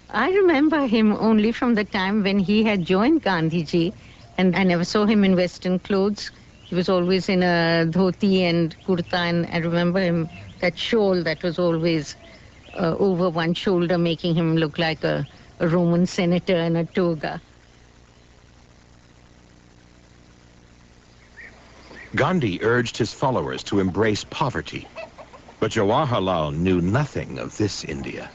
I remember him only from the time when he had joined Gandhiji, and I never saw him in Western clothes. He was always in a dhoti and kurta, and I remember him, that shawl that was always over one shoulder, making him look like a Roman senator in a toga. Gandhi urged his followers to embrace poverty, but Jawaharlal knew nothing of this India.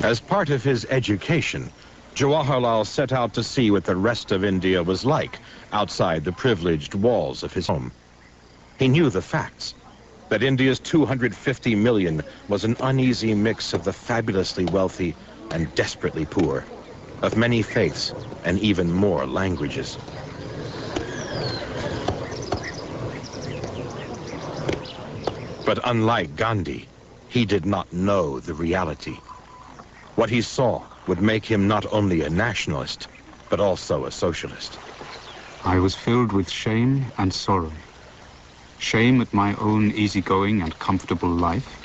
As part of his education, Jawaharlal set out to see what the rest of India was like outside the privileged walls of his home. He knew the facts, that India's 250 million was an uneasy mix of the fabulously wealthy and desperately poor, of many faiths and even more languages. But unlike Gandhi, he did not know the reality. What he saw would make him not only a nationalist, but also a socialist. I was filled with shame and sorrow. Shame at my own easygoing and comfortable life.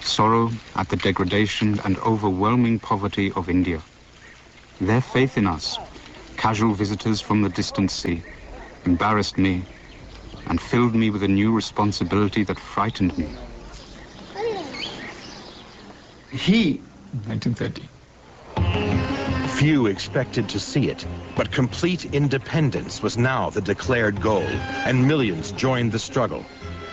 Sorrow at the degradation and overwhelming poverty of India. Their faith in us, casual visitors from the distant sea, embarrassed me and filled me with a new responsibility that frightened me. He, 1930. Few expected to see it, but complete independence was now the declared goal, and millions joined the struggle.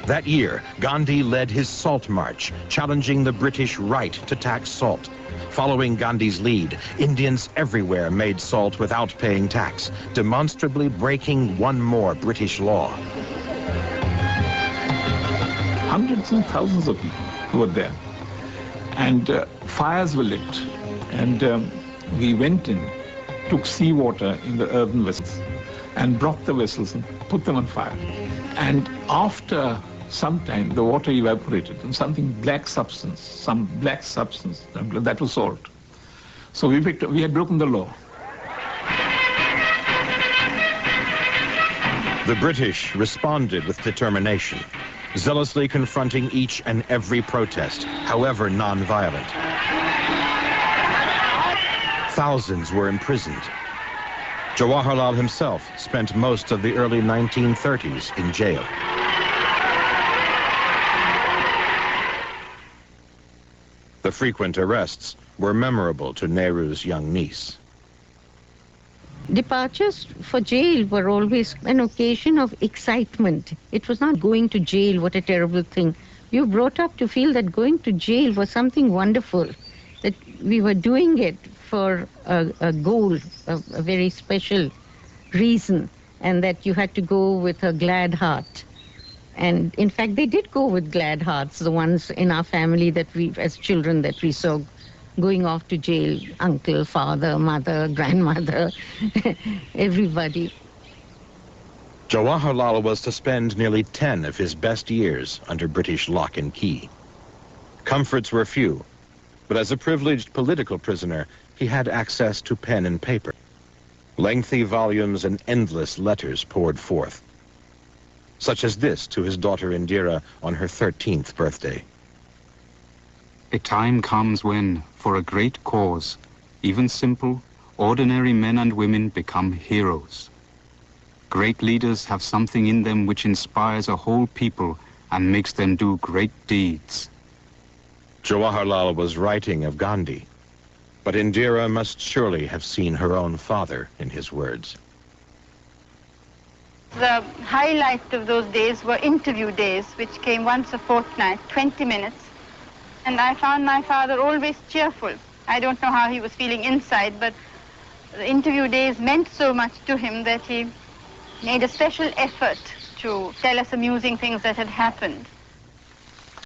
That year, Gandhi led his Salt March, challenging the British right to tax salt. Following Gandhi's lead, Indians everywhere made salt without paying tax, demonstrably breaking one more British law. Hundreds and thousands of people were there. And fires were lit. And we went in, took seawater in the earthen vessels, and brought the vessels and put them on fire. And after some time, the water evaporated, and some black substance, that was salt. So we had broken the law. The British responded with determination, zealously confronting each and every protest, however non-violent. Thousands were imprisoned. Jawaharlal himself spent most of the early 1930s in jail. The frequent arrests were memorable to Nehru's young niece. Departures for jail were always an occasion of excitement. It was not going to jail, what a terrible thing. We were brought up to feel that going to jail was something wonderful, that we were doing it for a goal, a very special reason, and that you had to go with a glad heart. And in fact, they did go with glad hearts, the ones in our family that we, as children, that we saw going off to jail, uncle, father, mother, grandmother, everybody. Jawaharlal was to spend nearly 10 of his best years under British lock and key. Comforts were few, but as a privileged political prisoner, he had access to pen and paper. Lengthy volumes and endless letters poured forth, such as this to his daughter Indira on her 13th birthday. A time comes when, for a great cause, even simple, ordinary men and women become heroes. Great leaders have something in them which inspires a whole people and makes them do great deeds. Jawaharlal was writing of Gandhi, but Indira must surely have seen her own father in his words. The highlight of those days were interview days, which came once a fortnight, 20 minutes. And I found my father always cheerful. I don't know how he was feeling inside, but the interview days meant so much to him that he made a special effort to tell us amusing things that had happened.